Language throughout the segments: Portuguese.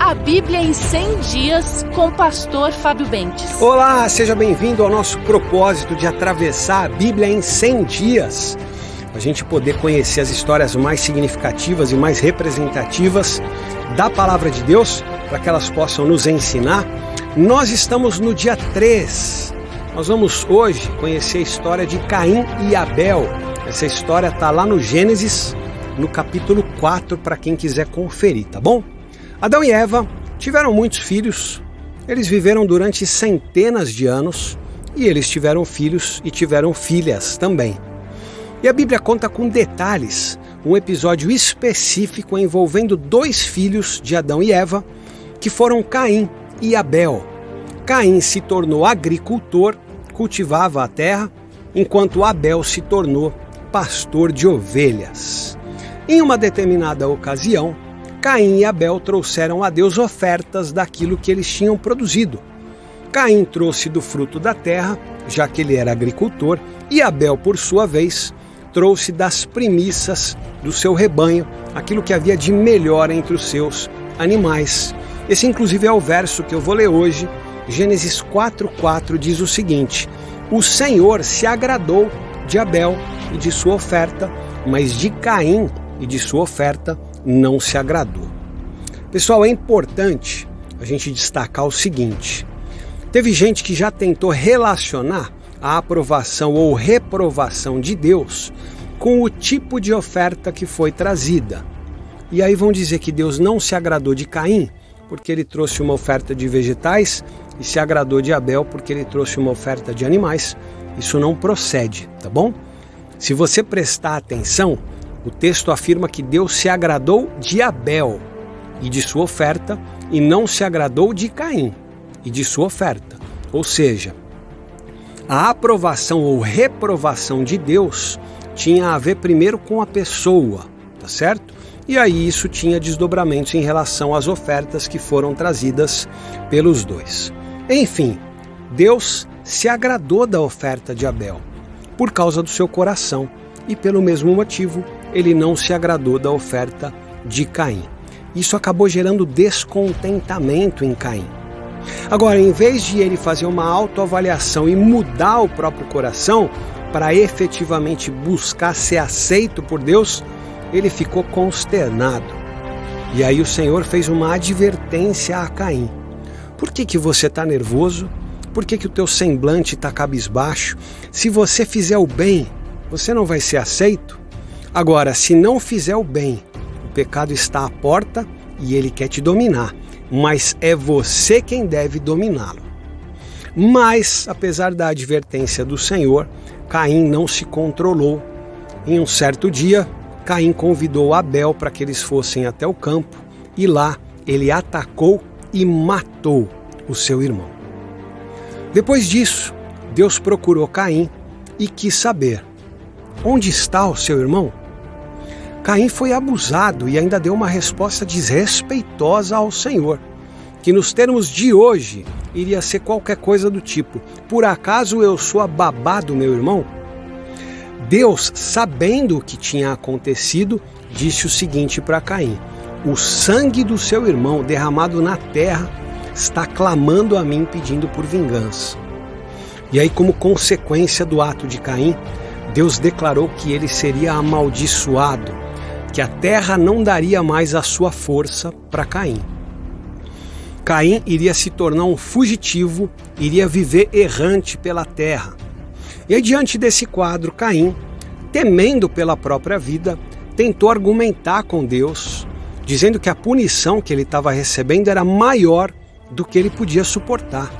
A Bíblia em 100 dias com o pastor Fábio Bentes. Olá, seja bem-vindo ao nosso propósito de atravessar a Bíblia em 100 dias. A gente poder conhecer as histórias mais significativas e mais representativas da Palavra de Deus, para que elas possam nos ensinar. Nós estamos no dia 3. Nós vamos hoje conhecer a história de Caim e Abel. Essa história está lá no Gênesis, no capítulo 4, para quem quiser conferir, tá bom? Adão e Eva tiveram muitos filhos, eles viveram durante centenas de anos e eles tiveram filhos e tiveram filhas também. E a Bíblia conta com detalhes um episódio específico envolvendo dois filhos de Adão e Eva, que foram Caim e Abel. Caim se tornou agricultor, cultivava a terra, enquanto Abel se tornou pastor de ovelhas. Em uma determinada ocasião, Caim e Abel trouxeram a Deus ofertas daquilo que eles tinham produzido. Caim trouxe do fruto da terra, já que ele era agricultor, e Abel, por sua vez, trouxe das primícias do seu rebanho, aquilo que havia de melhor entre os seus animais. Esse, inclusive, é o verso que eu vou ler hoje. Gênesis 4:4 diz o seguinte: O Senhor se agradou de Abel e de sua oferta, mas de Caim e de sua oferta não se agradou. Pessoal, é importante a gente destacar o seguinte: teve gente que já tentou relacionar a aprovação ou reprovação de Deus com o tipo de oferta que foi trazida. E aí vão dizer que Deus não se agradou de Caim porque ele trouxe uma oferta de vegetais e se agradou de Abel porque ele trouxe uma oferta de animais. Isso não procede, tá bom? Se você prestar atenção, o texto afirma que Deus se agradou de Abel e de sua oferta e não se agradou de Caim e de sua oferta. Ou seja, a aprovação ou reprovação de Deus tinha a ver primeiro com a pessoa, tá certo? E aí isso tinha desdobramentos em relação às ofertas que foram trazidas pelos dois. Enfim, Deus se agradou da oferta de Abel por causa do seu coração e pelo mesmo motivo ele não se agradou da oferta de Caim. Isso acabou gerando descontentamento em Caim. Agora, em vez de ele fazer uma autoavaliação e mudar o próprio coração para efetivamente buscar ser aceito por Deus, ele ficou consternado. E aí o Senhor fez uma advertência a Caim. Por que você está nervoso? Por que o teu semblante está cabisbaixo? Se você fizer o bem, você não vai ser aceito? Agora, se não fizer o bem, o pecado está à porta e ele quer te dominar, mas é você quem deve dominá-lo. Mas, apesar da advertência do Senhor, Caim não se controlou. Em um certo dia, Caim convidou Abel para que eles fossem até o campo e lá ele atacou e matou o seu irmão. Depois disso, Deus procurou Caim e quis saber: onde está o seu irmão? Caim foi abusado e ainda deu uma resposta desrespeitosa ao Senhor, que nos termos de hoje iria ser qualquer coisa do tipo: por acaso eu sou a babá do meu irmão? Deus, sabendo o que tinha acontecido, disse o seguinte para Caim: o sangue do seu irmão derramado na terra está clamando a mim pedindo por vingança. E aí, como consequência do ato de Caim, Deus declarou que ele seria amaldiçoado, que a terra não daria mais a sua força para Caim. Caim iria se tornar um fugitivo, iria viver errante pela terra. E aí, diante desse quadro, Caim, temendo pela própria vida, tentou argumentar com Deus, dizendo que a punição que ele estava recebendo era maior do que ele podia suportar.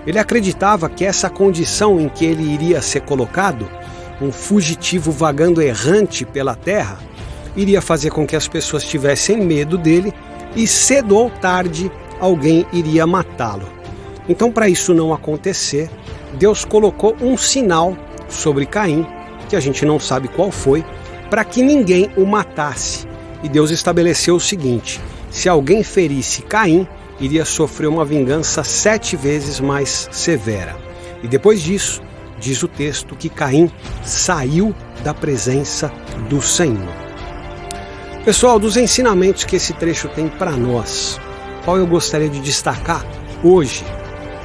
Ele acreditava que essa condição em que ele iria ser colocado, um fugitivo vagando errante pela terra, iria fazer com que as pessoas tivessem medo dele e cedo ou tarde alguém iria matá-lo. Então, para isso não acontecer, Deus colocou um sinal sobre Caim, que a gente não sabe qual foi, para que ninguém o matasse. E Deus estabeleceu o seguinte: se alguém ferisse Caim, iria sofrer uma vingança 7 vezes mais severa. E depois disso, diz o texto que Caim saiu da presença do Senhor. Pessoal, dos ensinamentos que esse trecho tem para nós, qual eu gostaria de destacar hoje.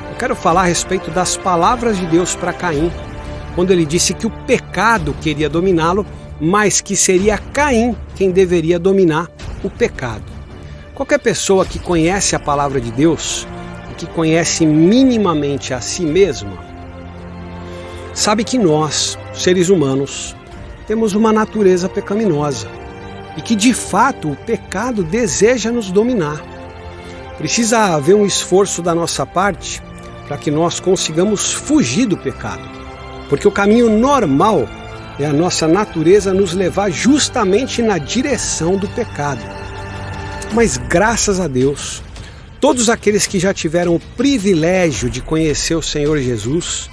Eu quero falar a respeito das palavras de Deus para Caim, quando ele disse que o pecado queria dominá-lo, mas que seria Caim quem deveria dominar o pecado. Qualquer pessoa que conhece a palavra de Deus e que conhece minimamente a si mesma, sabe que nós, seres humanos, temos uma natureza pecaminosa e que de fato o pecado deseja nos dominar. Precisa haver um esforço da nossa parte para que nós consigamos fugir do pecado, porque o caminho normal é a nossa natureza nos levar justamente na direção do pecado. Mas graças a Deus, todos aqueles que já tiveram o privilégio de conhecer o Senhor Jesus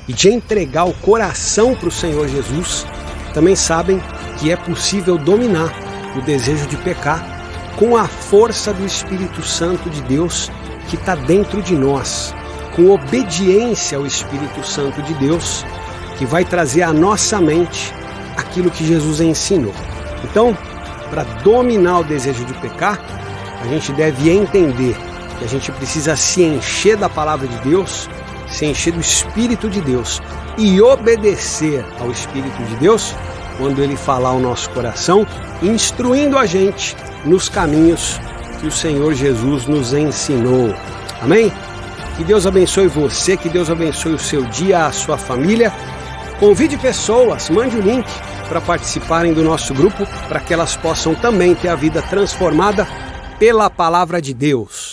e de entregar o coração para o Senhor Jesus, também sabem que é possível dominar o desejo de pecar com a força do Espírito Santo de Deus que está dentro de nós, com obediência ao Espírito Santo de Deus, que vai trazer à nossa mente aquilo que Jesus ensinou. Então, para dominar o desejo de pecar, a gente deve entender que a gente precisa se encher da palavra de Deus, se encher do Espírito de Deus e obedecer ao Espírito de Deus quando Ele falar ao nosso coração, instruindo a gente nos caminhos que o Senhor Jesus nos ensinou. Amém? Que Deus abençoe você, que Deus abençoe o seu dia, a sua família. Convide pessoas, mande o link para participarem do nosso grupo, para que elas possam também ter a vida transformada pela palavra de Deus.